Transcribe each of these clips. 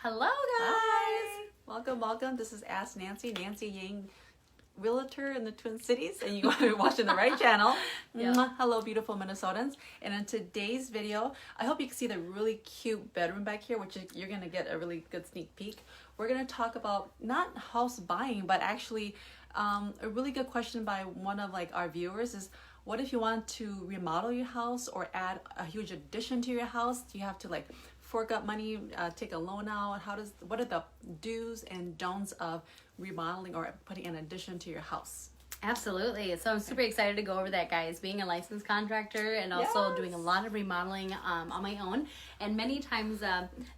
Hello, guys. Hi. Welcome. This is Ask Nancy Yang, Realtor in the Twin Cities, and you are watching the right channel. Yeah. Hello, beautiful Minnesotans. And in today's video, I hope you can see the really cute bedroom back here, which you're going to get a really good sneak peek. We're going to talk about not house buying, but actually a really good question by one of our viewers is, what if you want to remodel your house or add a huge addition to your house? Do you have to fork up money, take a loan out? What are the do's and don'ts of remodeling or putting an addition to your house? Absolutely. So I'm super excited to go over that, guys. Being a licensed contractor and also doing a lot of remodeling on my own. And many times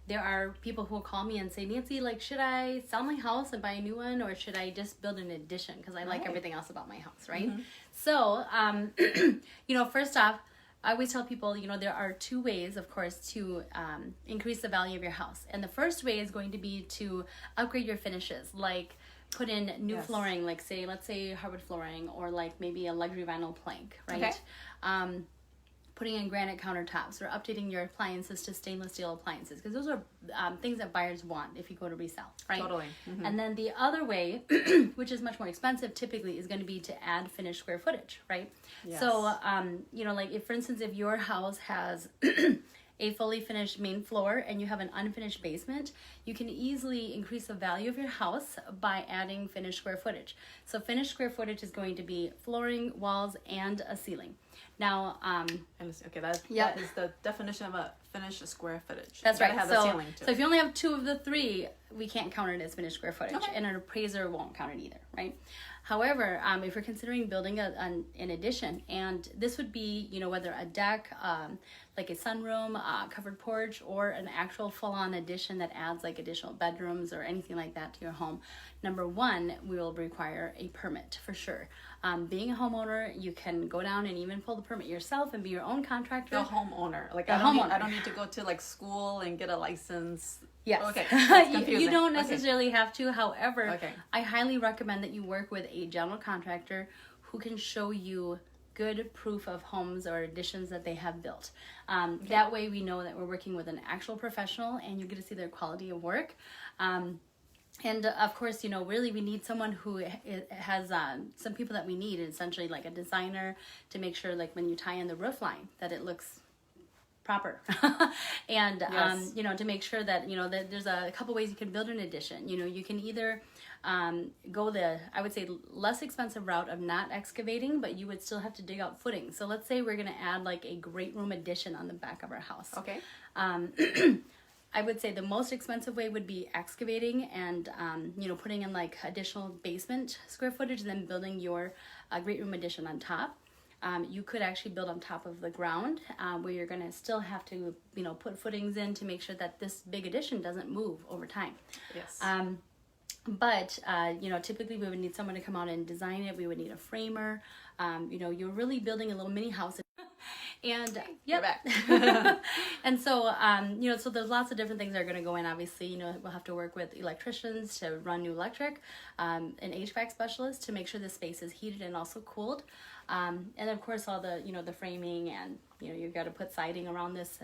there are people who will call me and say, Nancy, should I sell my house and buy a new one, or should I just build an addition? Because I like everything else about my house, right? Mm-hmm. So, first off, I always tell people, there are two ways, of course, to increase the value of your house. And the first way is going to be to upgrade your finishes, like put in new flooring, let's say hardwood flooring, or maybe a luxury vinyl plank, right? Okay. Putting in granite countertops, or updating your appliances to stainless steel appliances, because those are things that buyers want if you go to resell, right? Totally. Mm-hmm. And then the other way, which is much more expensive typically, is going to be to add finished square footage, right? Yes. So, if, for instance, if your house has a fully finished main floor and you have an unfinished basement, you can easily increase the value of your house by adding finished square footage. So finished square footage is going to be flooring, walls, and a ceiling. Now, that is the definition of a finished square footage. That's right. Have the ceiling too. So if you only have two of the three, we can't count it as finished square footage, and an appraiser won't count it either, right? However, if you're considering building an addition, and this would be, whether a deck, like a sunroom, covered porch, or an actual full-on addition that adds additional bedrooms or anything like that to your home. Number one, we will require a permit for sure. Being a homeowner, you can go down and even pull the permit yourself and be your own contractor. The homeowner, I don't need to go to school and get a license. Yes. Okay. You don't necessarily have to. However, I highly recommend that you work with a general contractor who can show you good proof of homes or additions that they have built. That way we know that we're working with an actual professional, and you get to see their quality of work. And of course, really we need someone who has some people that we need, essentially like a designer, to make sure when you tie in the roof line that it looks proper. And to make sure that that there's a couple ways you can build an addition. You can either go the, I would say, less expensive route of not excavating, but you would still have to dig out footing. So let's say we're going to add a great room addition on the back of our house. Okay. I would say the most expensive way would be excavating and putting in additional basement square footage, and then building your great room addition on top. You could actually build on top of the ground, where you're going to still have to put footings in to make sure that this big addition doesn't move over time. Yes. But typically we would need someone to come out and design it. We would need a framer. You're really building a little mini house. And and so so there's lots of different things that are going to go in. Obviously, we'll have to work with electricians to run new electric, an HVAC specialist to make sure the space is heated and also cooled, and of course all the the framing, and you've got to put siding around this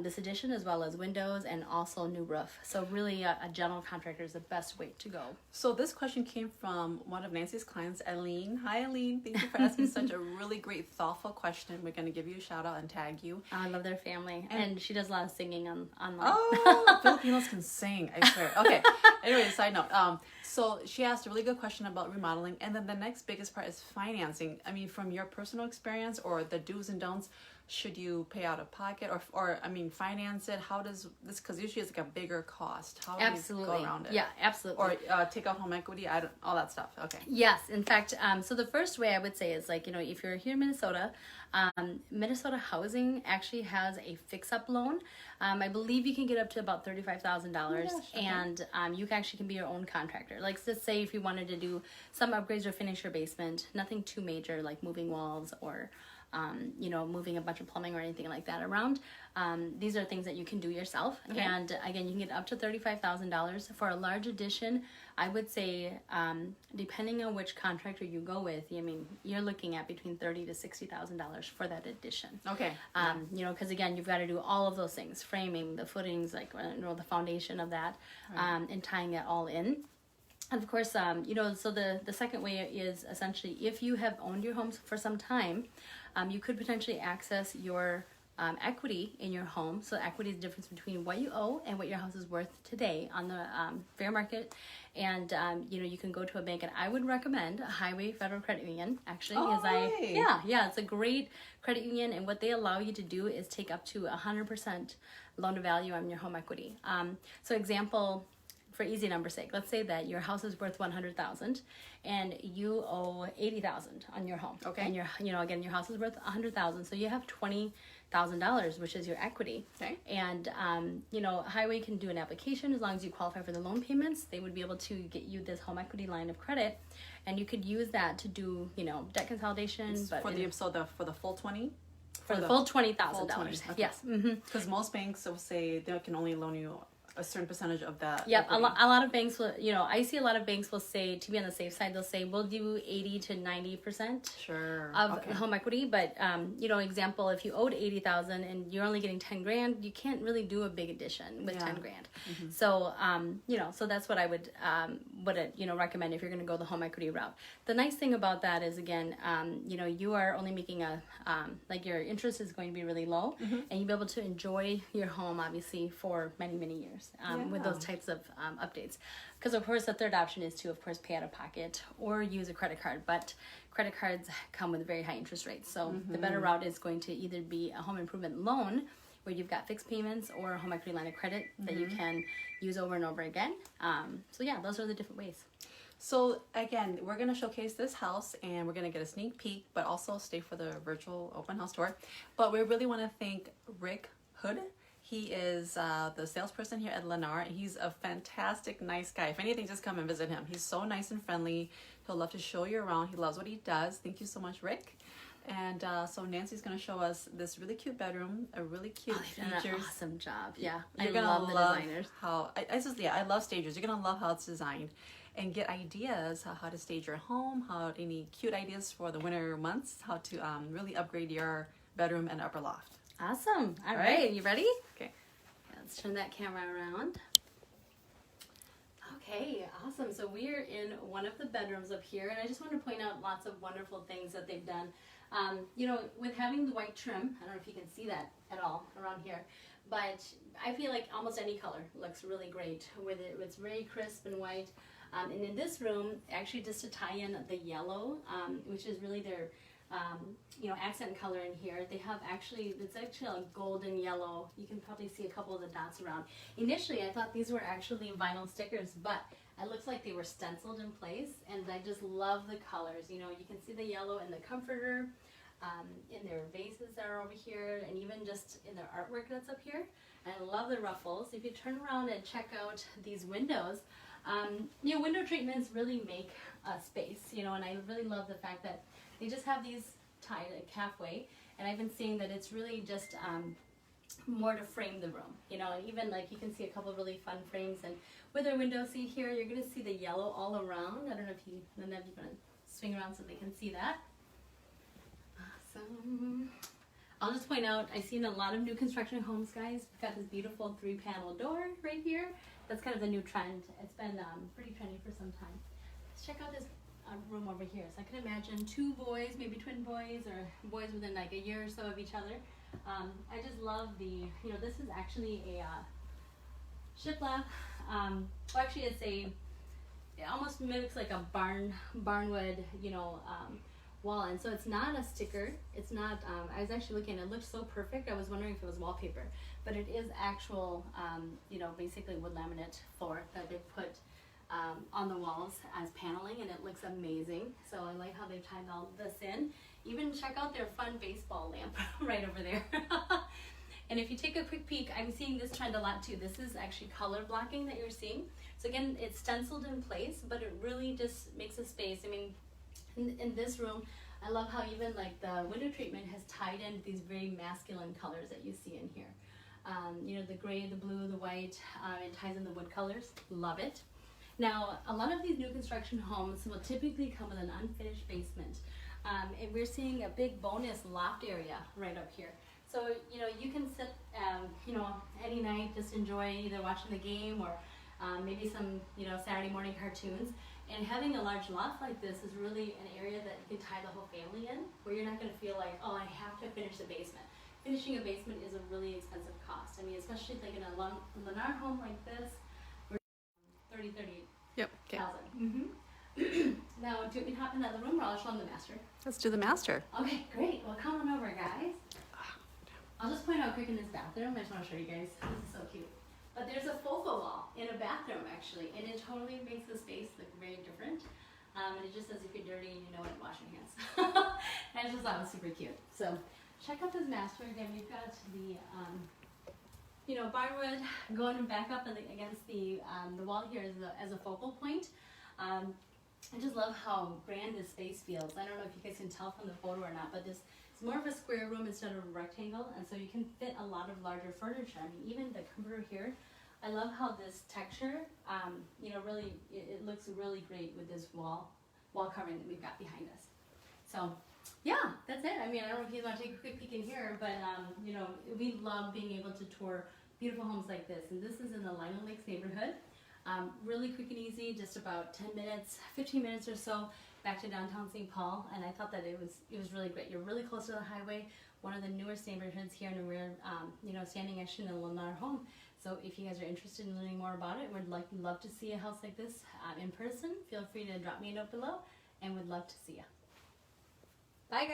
this addition, as well as windows and also new roof. So really a general contractor is the best way to go. So this question came from one of Nancy's clients, Ellyn. Hi, Ellyn. Thank you for asking such a really great, thoughtful question. We're going to give you a shout out and tag you. I love their family. And she does a lot of singing online. Oh, Filipinos can sing, I swear. Okay. Anyway, side note. So she asked a really good question about remodeling. And then the next biggest part is financing. I mean, from your personal experience or the do's and don'ts, should you pay out of pocket or finance it? How does this, because usually it's a bigger cost. How do you go around it? Yeah, absolutely. Or take out home equity, all that stuff. Okay. Yes, in fact, so the first way I would say is if you're here in Minnesota, Minnesota Housing actually has a fix-up loan. I believe you can get up to about $35,000, and you actually can be your own contractor. Let's say if you wanted to do some upgrades or finish your basement, nothing too major like moving walls or you know, moving a bunch of plumbing or anything like that around. These are things that you can do yourself. Okay. And again, you can get up to $35,000 for a large addition. I would say, depending on which contractor you go with, I mean, you're looking at between $30,000 to $60,000 for that addition. Okay. You know, because again, you've got to do all of those things: framing, the footings, like, you know, the foundation of that, and tying it all in. And of course, you know, so the second way is essentially, if you have owned your homes for some time, you could potentially access your equity in your home. So equity is the difference between what you owe and what your house is worth today on the fair market. And you know, you can go to a bank, and I would recommend a Highway Federal Credit Union, actually, it's a great credit union, and what they allow you to do is take up to 100% loan to value on your home equity. So example, for easy number's sake, let's say that your house is worth $100,000 and you owe $80,000 on your home. Okay. And you know, again, your house is worth $100,000, so you have $20,000, which is your equity. Okay. And you know, Highway can do an application as long as you qualify for the loan payments. They would be able to get you this home equity line of credit, and you could use that to do, you know, debt consolidation. But for the full 20. For the full $20,000. Yes. Because most banks will say they can only loan you a certain percentage of that. Yep, a lot of banks will, you know, I see a lot of banks will say, to be on the safe side, they'll say, we'll do 80 to 90% of home equity. But, you know, example, if you owed $80,000 and you're only getting 10 grand, you can't really do a big addition with 10 grand. So, you know, so that's what I would, you know, recommend if you're going to go the home equity route. The nice thing about that is, again, you know, you are only making like your interest is going to be really low, and you'll be able to enjoy your home, obviously, for many, many years. With those types of updates, because of course the third option is to, of course, pay out of pocket or use a credit card, but credit cards come with very high interest rates. So the better route is going to either be a home improvement loan where you've got fixed payments, or a home equity line of credit that you can use over and over again. So yeah, those are the different ways. So again, we're going to showcase this house, and we're going to get a sneak peek, but also stay for the virtual open house tour. But we really want to thank Rick Hood. He is the salesperson here at Lennar, and he's a fantastic, nice guy. If anything, just come and visit him. He's so nice and friendly. He'll love to show you around. He loves what he does. Thank you so much, Rick. And so Nancy's going to show us this really cute bedroom, a really cute features. Done an awesome job. Yeah, you're going to love the designers. I love stagers. You're going to love how it's designed, and get ideas how to stage your home, any cute ideas for the winter months, how to really upgrade your bedroom and upper loft. Awesome. All right. You ready? Okay. Let's turn that camera around. Okay, awesome. So we're in one of the bedrooms up here, and I just want to point out lots of wonderful things that they've done. You know, with having the white trim, I don't know if you can see that at all around here, but I feel like almost any color looks really great with it. It's very crisp and white. And in this room, actually, just to tie in the yellow, which is really their you know, accent color in here, it's actually a golden yellow. You can probably see a couple of the dots around. Initially, I thought these were actually vinyl stickers, but it looks like they were stenciled in place, and I just love the colors. You know, you can see the yellow in the comforter, in their vases that are over here, and even just in their artwork that's up here. And I love the ruffles. If you turn around and check out these windows, you know, window treatments really make a space, you know, and I really love the fact that they just have these tied like halfway, and I've been seeing that it's really just more to frame the room, you know, and even like you can see a couple of really fun frames, and with our window seat here, you're going to see the yellow all around. I don't know if you going to swing around so they can see that. Awesome. I'll just point out, I've seen a lot of new construction homes, guys. We've got this beautiful 3-panel door right here. That's kind of the new trend. It's been pretty trendy for some time. Let's check out this room over here. So I can imagine 2 boys, maybe twin boys, or boys within like a year or so of each other. I just love you know, this is actually a shiplap. Well, actually it almost mimics like a barnwood, you know, wall. And so it's not a sticker. It's not, I was actually looking, it looked so perfect. I was wondering if it was wallpaper, but it is actual, you know, basically wood laminate floor that they put on the walls as paneling, and it looks amazing. So I like how they've tied all this in. Even check out their fun baseball lamp right over there. And if you take a quick peek, I'm seeing this trend a lot too. This is actually color blocking that you're seeing. So again, it's stenciled in place, but it really just makes a space. I mean, in this room, I love how even like the window treatment has tied in these very masculine colors that you see in here. You know, the gray, the blue, the white, it ties in the wood colors. Love it. Now, a lot of these new construction homes will typically come with an unfinished basement. And we're seeing a big bonus loft area right up here. So, you know, you can sit, you know, any night, just enjoy either watching the game or maybe some, you know, Saturday morning cartoons. And having a large loft like this is really an area that you can tie the whole family in, where you're not going to feel like, oh, I have to finish the basement. Finishing a basement is a really expensive cost. I mean, especially like in a Lennar home like this, we're 38,000. Yep. Okay. Now, do we hop in the other room, or I'll show them the master? Let's do the master. Okay, great. Well, come on over, guys. I'll just point out quick in this bathroom. I just want to show you guys. This is so cute. But there's a focal wall in a bathroom, actually, and it totally makes the space look very different. And it just says if you're dirty and you know it, wash your hands. I just thought it was super cute. So check out this master. Again, we've got the, you know, barwood going back up against the wall here as a focal point. I just love how grand this space feels. I don't know if you guys can tell from the photo or not, but this is more of a square room instead of a rectangle, and so you can fit a lot of larger furniture. I mean, even the comforter here, I love how this texture, you know, really, it looks really great with this wall covering that we've got behind us. So, yeah, that's it. I mean, I don't know if you want to take a quick peek in here, but, you know, we love being able to tour beautiful homes like this, and this is in the Lino Lakes neighborhood. Really quick and easy, just about 10 minutes, 15 minutes or so back to downtown St. Paul, and I thought that it was really great. You're really close to the highway, one of the newest neighborhoods here, and we're you know, standing actually in a Lennar home. So if you guys are interested in learning more about it, would love to see a house like this in person, feel free to drop me a note below, and would love to see you. Bye, guys.